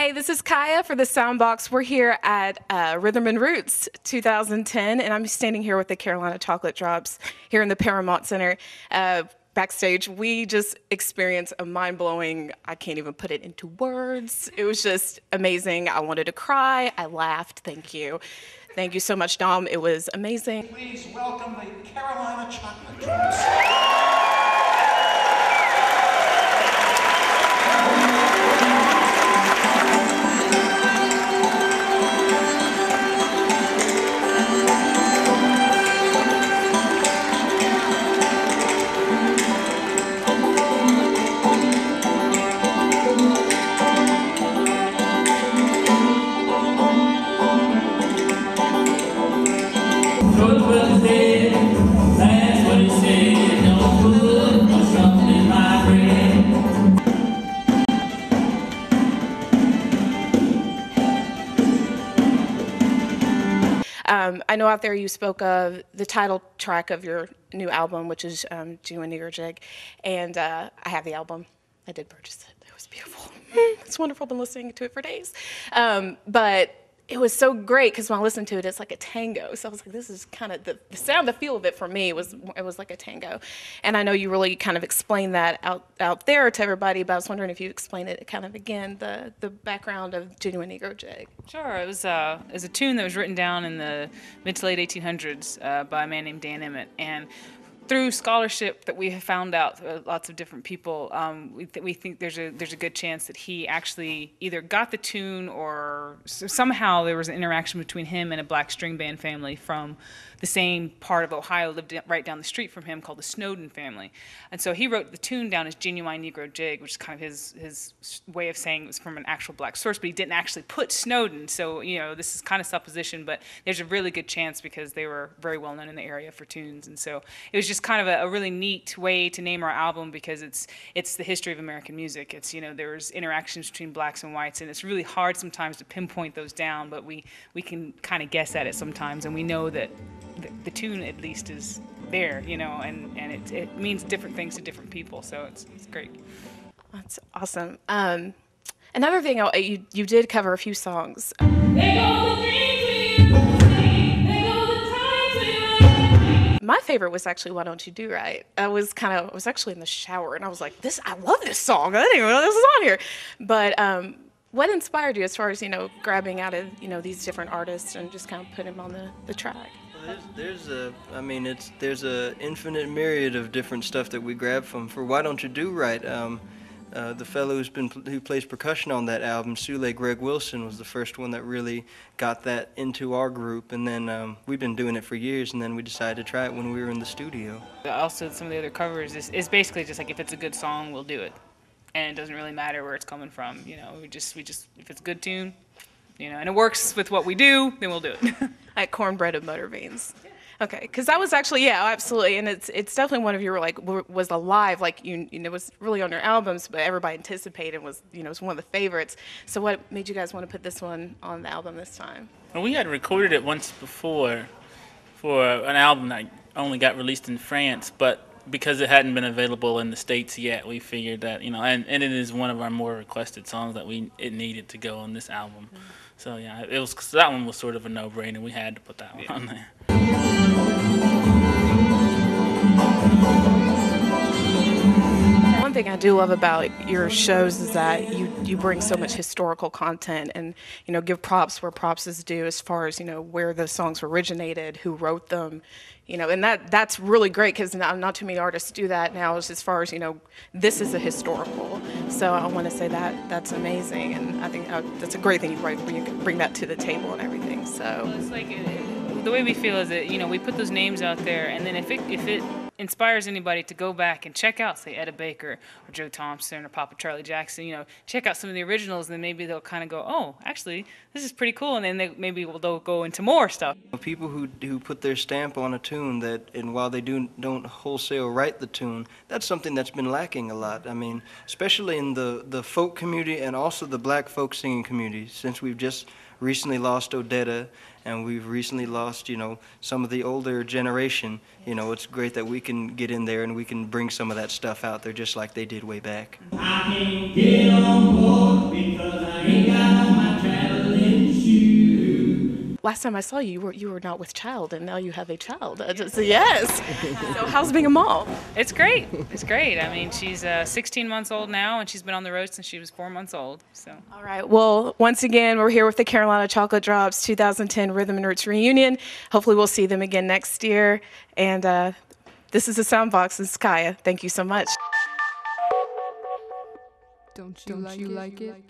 Hey, this is Khia for the Soundboxx. We're here at Rhythm and Roots 2010, and I'm standing here with the Carolina Chocolate Drops here in the Paramount Center. Backstage, we just experienced a mind-blowing, I can't even put it into words. It was just amazing. I wanted to cry. I laughed. Thank you. Thank you so much, Dom. It was amazing. Please welcome the Carolina Chocolate Drops. I know out there you spoke of the title track of your new album, which is Genuine Negro Jig, and I have the album. I did purchase it. It was beautiful. It's wonderful. I've been listening to it for days. But it was so great because when I listened to it, it's like a tango. So I was like, this is kind of the sound, the feel of it for me was like a tango. And I know you really kind of explained that out there to everybody, but I was wondering if you explain it kind of again, the background of Genuine Negro Jig. Sure. It was a tune that was written down in the mid to late 1800s by a man named Dan Emmett. And through scholarship that we have found out, lots of different people, we think there's a good chance that he actually either got the tune or somehow there was an interaction between him and a black string band family from the same part of Ohio, lived right down the street from him, called the Snowden family. And so he wrote the tune down as Genuine Negro Jig, which is kind of his way of saying it was from an actual black source, but he didn't actually put Snowden. So, you know, this is kind of supposition, but there's a really good chance because they were very well known in the area for tunes. And so it was just kind of a really neat way to name our album because it's the history of American music. It's, you know, there's interactions between blacks and whites, and it's really hard sometimes to pinpoint those down, but we can kind of guess at it sometimes, and we know that the tune at least is there, you know, and it means different things to different people, so it's great. That's awesome. Another thing, you did cover a few songs. My favorite was actually Why Don't You Do Right. I was actually in the shower and I was like, I love this song. I didn't even know this was on here. But what inspired you as far as, you know, grabbing out of, you know, these different artists and just kind of putting them on the track? There's a infinite myriad of different stuff that we grab from. For Why Don't You Do Right, the fellow who plays percussion on that album, Sule Greg Wilson, was the first one that really got that into our group, and then we've been doing it for years, and then we decided to try it when we were in the studio. Also, some of the other covers is basically just like if it's a good song, we'll do it, and it doesn't really matter where it's coming from. You know, we just if it's a good tune, you know, and it works with what we do, then we'll do it. Like Cornbread and Butter Beans. Okay, because that was actually, yeah, absolutely, and it's definitely one of your was alive, like you know, was really on your albums, but everybody anticipated was, you know, it was one of the favorites. So what made you guys want to put this one on the album this time? Well, we had recorded it once before for an album that only got released in France, but because it hadn't been available in the States yet, we figured that, you know, and it is one of our more requested songs that it needed to go on this album. Mm-hmm. So yeah, that one was sort of a no-brainer. We had to put that one on there. One thing I do love about your shows is that you bring so much historical content and, you know, give props where props is due as far as, you know, where the songs originated, who wrote them, you know, and that's really great because not too many artists do that now as far as, you know, this is a historical. So I want to say that's amazing, and I think that's a great thing you bring that to the table and everything. So well, it's like the way we feel is that, you know, we put those names out there, and then if it inspires anybody to go back and check out, say, Etta Baker or Joe Thompson or Papa Charlie Jackson, you know, check out some of the originals, and then maybe they'll kind of go, oh, actually, this is pretty cool, and then they'll go into more stuff. People who put their stamp on a tune and while they don't wholesale write the tune, that's something that's been lacking a lot. I mean, especially in the folk community and also the black folk singing community, since we've just recently lost Odetta, and we've recently lost, some of the older generation. It's great that we can get in there and we can bring some of that stuff out there just like they did way back. I can't get on board because I ain't got on my traveling shoes. Last time I saw you, you were not with child, and now you have a child. Yes. So how's being a mom? It's great. It's great. I mean, she's 16 months old now, and she's been on the road since she was 4 months old. So. All right. Well, once again, we're here with the Carolina Chocolate Drops 2010 Rhythm and Roots reunion. Hopefully, we'll see them again next year. And this is the Soundboxx. This is Khia. Thank you so much. Don't you like it?